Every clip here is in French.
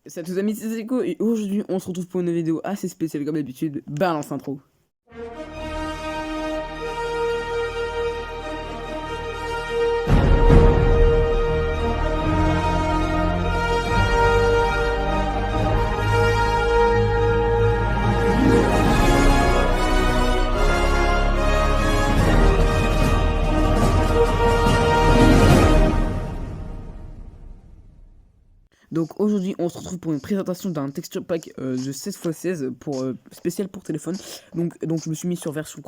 Salut tous amis, c'est Zeko et aujourd'hui on se retrouve pour une vidéo assez spéciale comme d'habitude. Balance intro. Donc aujourd'hui on se retrouve pour une présentation d'un texture pack de 16x16 pour, spécial pour téléphone. Donc je me suis mis sur version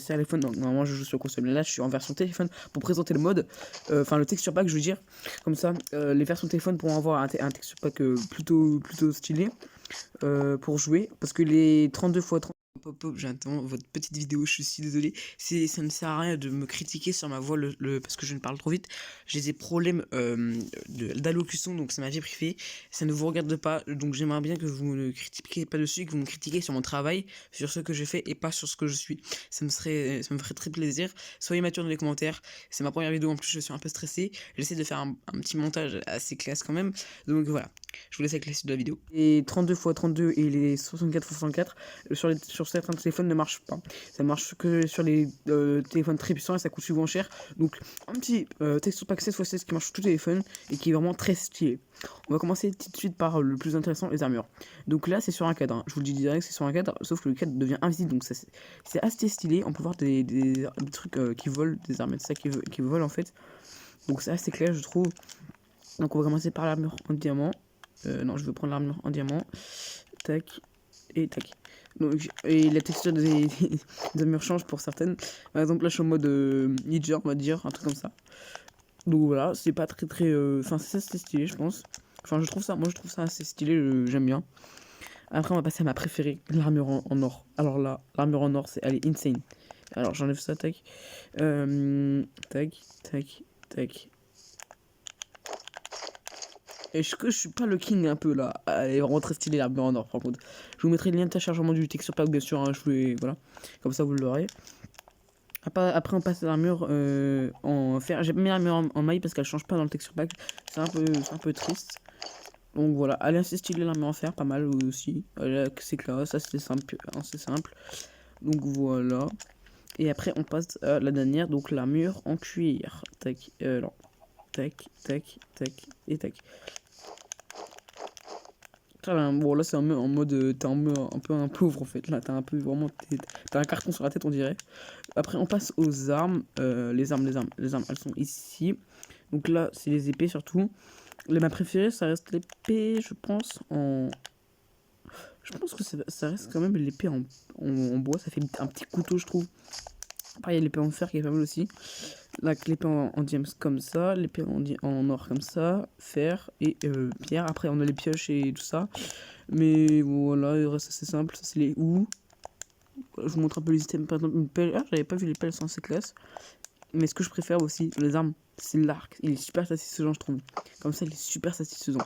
téléphone, donc normalement je joue sur console, mais là je suis en version téléphone pour présenter le mode, enfin le texture pack je veux dire. Comme ça les versions téléphone pourront avoir un texture pack plutôt stylé pour jouer. Parce que les 32x30 pop-up, j'attends votre petite vidéo, je suis désolé. Ça ne sert à rien de me critiquer sur ma voix parce que je ne parle trop vite. J'ai des problèmes d'allocution, donc c'est ma vie privée. Ça ne vous regarde pas, donc j'aimerais bien que vous ne critiquiez pas dessus, que vous me critiquiez sur mon travail, sur ce que je fais et pas sur ce que je suis. Ça me ferait très plaisir. Soyez mature dans les commentaires. C'est ma première vidéo, en plus je suis un peu stressé. J'essaie de faire un petit montage assez classe quand même. Donc voilà, je vous laisse avec la suite de la vidéo. Les 32x32 et les 64x64 sur certains téléphones ne marchent pas. Ça marche que sur les téléphones très puissants et ça coûte souvent cher. Donc un petit texture pack 16x16 qui marche sur tout téléphone et qui est vraiment très stylé. On va commencer tout de suite par le plus intéressant, les armures. Donc là c'est sur un cadre, hein. Je vous le dis direct, c'est sur un cadre, sauf que le cadre devient invisible, donc c'est assez stylé. On peut voir des trucs qui volent, des armes de ça qui volent en fait. Donc c'est assez clair je trouve. Donc on va commencer par l'armure en diamant. Non, je veux prendre l'armure en diamant. Tac. Et tac. Donc, et la texture des armures change pour certaines. Par exemple, là, je suis en mode ninja, on va dire, un truc comme ça. Donc voilà, c'est pas très. Enfin, c'est assez stylé, je pense. Enfin, moi, je trouve ça assez stylé, j'aime bien. Après, on va passer à ma préférée, l'armure en or. Alors là, l'armure en or, elle est insane. Alors, j'enlève ça, tac. Tac, tac, tac. Est-ce que je suis pas le king un peu là? Elle est vraiment très stylée l'armure en or par contre. Je vous mettrai le lien de téléchargement du texture pack bien sûr, hein, voilà. Comme ça vous l'aurez. Après on passe à l'armure en fer. J'ai mis l'armure en maille parce qu'elle change pas dans le texture pack. C'est un peu triste. Donc voilà, elle est assez stylée l'armure en fer, pas mal aussi. C'est classe, ça c'est simple, simple. Donc voilà. Et après on passe à la dernière, donc l'armure en cuir. Tac, non. Tac, tac, tac, et tac. Bon là c'est en mode t'es un peu un pauvre en fait, là t'as un peu vraiment t'as un carton sur la tête on dirait. Après on passe aux armes, les armes elles sont ici. Donc là c'est les épées surtout. Ma préférée ça reste l'épée je pense que ça reste quand même l'épée en bois, ça fait un petit couteau je trouve. Après il y a l'épée en fer qui est pas mal aussi. Là, l'épée en diams comme ça, l'épée en or comme ça, fer et pierre. Après, on a les pioches et tout ça. Mais voilà, il reste assez simple. Ça, c'est les ou. Je vous montre un peu les items. Par exemple, une pelle. Ah, j'avais pas vu les pelles sans ces classes. Mais ce que je préfère aussi, les armes, c'est l'arc. Il est super satisfaisant, je trouve. Comme ça, il est super satisfaisant.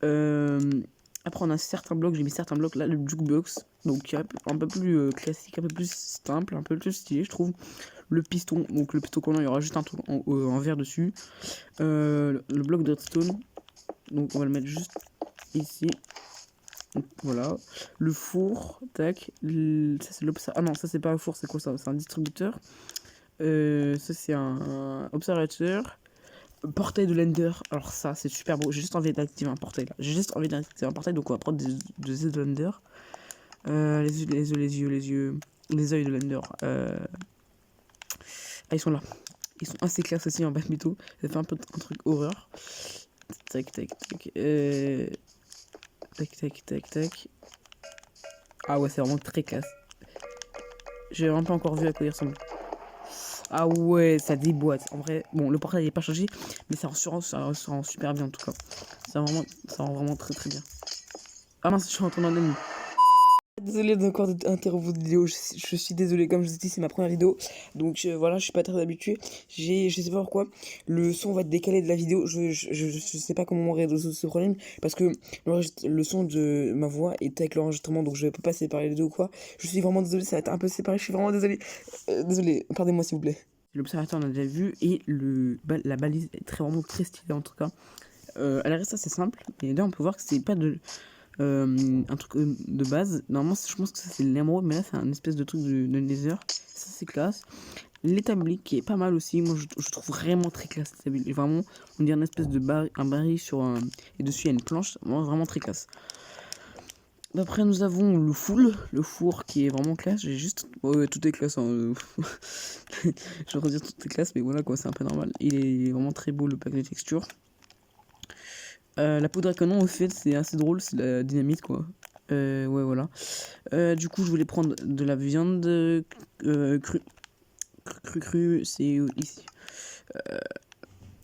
Après, on a certains blocs. J'ai mis certains blocs. Là, le jukebox. Donc, un peu plus classique, un peu plus simple, un peu plus stylé, je trouve. Le piston, donc le piston qu'on a, il y aura juste un tour en verre dessus. Le bloc de redstone, donc on va le mettre juste ici. Donc, voilà. Le four, tac. Ça c'est l'observateur. Ah non, ça c'est pas un four, c'est quoi ça? C'est un distributeur. Ça c'est un observateur. Portail de l'Ender. Alors ça c'est super beau. J'ai juste envie d'activer un portail là. J'ai juste envie d'activer un portail, donc on va prendre des yeux de l'Ender. Les yeux de l'Ender. Ah, ils sont là. Ils sont assez classe aussi en bas mytho. Ça fait un peu un truc horreur. Tac, tac, tac. Tac, tac, tac, tac. Ah ouais, c'est vraiment très classe. J'ai vraiment pas encore vu à quoi il ressemble. Ah ouais, ça déboîte. En vrai, bon, le portail n'est pas changé, mais ça rend super bien en tout cas. Ça rend vraiment très très bien. Ah mince, je suis rentré dans l'ennemi. Désolé d'encore interrompre votre vidéo, je suis désolé, comme je vous ai dit c'est ma première vidéo, donc voilà, je suis pas très habitué, je sais pas pourquoi, le son va être décalé de la vidéo, je sais pas comment résoudre ce problème, parce que le son de ma voix est avec l'enregistrement, donc je peux pas séparer les deux ou quoi, je suis vraiment désolé, ça va être un peu séparé, je suis vraiment désolé, désolé, pardonnez-moi s'il vous plaît. L'observateur on a déjà vu, et la balise est vraiment très stylée en tout cas. elle reste assez simple. Et là, on peut voir que c'est pas de un truc de base. Normalement, je pense que ça c'est l'émeraude, mais là, c'est un espèce de truc de nether. Ça, c'est classe. L'établi qui est pas mal aussi. Moi, je trouve vraiment très classe l'établi. Vraiment, on dirait une espèce de un baril sur un. Et dessus, il y a une planche. Vraiment très classe. Après, nous avons le four qui est vraiment classe. J'ai juste. Ouais, tout est classe. Hein. Je vais redire tout est classe, mais voilà quoi, c'est un peu normal. Il est vraiment très beau le pack de textures. La poudre à canon, au fait, c'est assez drôle, c'est la dynamite quoi. Ouais, voilà. Du coup, je voulais prendre de la viande crue. Crue, c'est ici.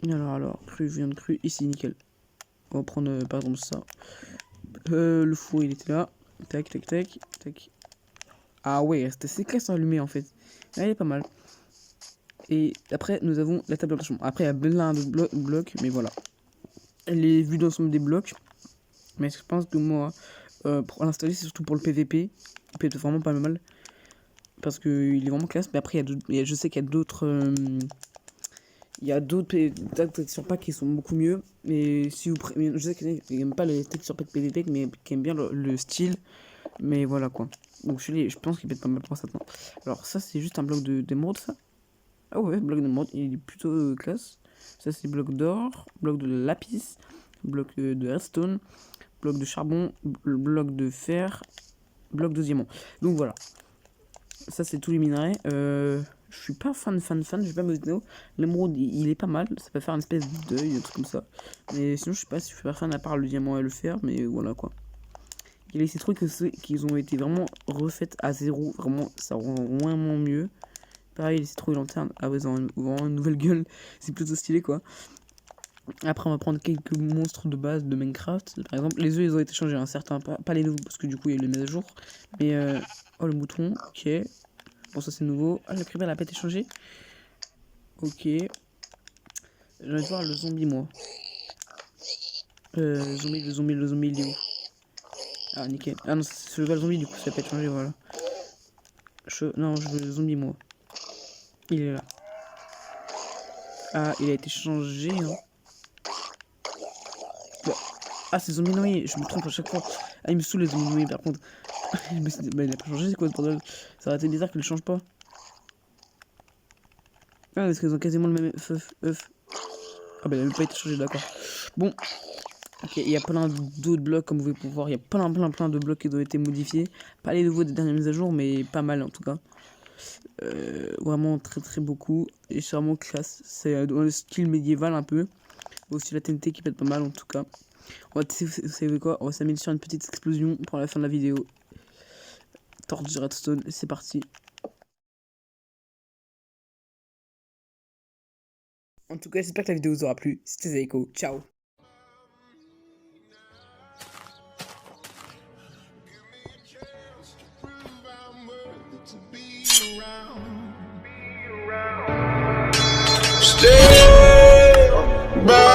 Alors, viande crue, ici, nickel. On va prendre par exemple ça. Le four, il était là. Tac, tac, tac, tac. Ah ouais, c'était assez classe à allumer en fait. Elle est pas mal. Et après, nous avons la table d'emplacement. Après, il y a plein de blocs, mais voilà. Elle est vue d'ensemble des blocs. Mais je pense que moi, pour l'installer, c'est surtout pour le PVP. Il peut être vraiment pas mal. Parce qu'il est vraiment classe. Mais après, je sais qu'il y a d'autres. Il y a d'autres texture packs qui sont beaucoup mieux. Mais si vous je sais qu'il n'aime pas les texture packs PVP, mais qui aiment bien le style. Mais voilà quoi. Donc je pense qu'il peut être pas mal pour ça. Alors, ça, c'est juste un bloc d'émeraude, ça. Ah ouais, bloc d'émeraude, il est plutôt classe. Ça, c'est bloc d'or, bloc de lapis, bloc de redstone, bloc de charbon, bloc de fer, bloc de diamant. Donc voilà. Ça, c'est tous les minerais. Je suis pas fan, je vais pas me dire. L'émeraude, il est pas mal. Ça peut faire une espèce d'œil, un truc comme ça. Mais sinon, je sais pas si je suis pas fan à part le diamant et le fer. Mais voilà quoi. Il y a ces trucs qui ont été vraiment refaites à zéro. Vraiment, ça rend vraiment mieux. Pareil, les citrouilles lanternes. Ah ouais, ils ont vraiment une nouvelle gueule. C'est plutôt stylé quoi. Après, on va prendre quelques monstres de base de Minecraft. Par exemple, les œufs, ils ont été changés. Certains, pas les nouveaux, parce que du coup, il y a eu les mises à jour. Mais, oh, le mouton, ok. Bon, ça c'est nouveau. Ah, la cribelle n'a pas été changée. Ok. J'ai envie de voir le zombie, moi. Le zombie, il est où? Ah, nickel. Ah non, c'est le zombie, du coup, ça n'a pas été changé, voilà. Non, je veux le zombie, moi. Il est là. Ah, il a été changé, hein. Bon. Ah, c'est zombie noyé, je me trompe à chaque fois. Ah, il me saoule les zombies noyés, par contre. Bah, il a pas changé, c'est quoi ce bordel? Ça aurait été bizarre qu'il ne change pas. Ah, parce qu'ils ont quasiment le même œuf. Ah, bah, il a même pas été changé, d'accord. Bon. Ok, il y a plein d'autres blocs, comme vous pouvez pouvoir voir. Il y a plein de blocs qui ont été modifiés. Pas les nouveaux des dernières mises à jour, mais pas mal en tout cas. Vraiment très beaucoup. Et c'est vraiment classe. C'est dans le style médiéval un peu. Aussi la TNT qui peut être pas mal en tout cas. Vous savez quoi? On va s'amuser sur une petite explosion pour la fin de la vidéo. Torche redstone, c'est parti. En tout cas, j'espère que la vidéo vous aura plu. C'était Zaiko, ciao. Stay by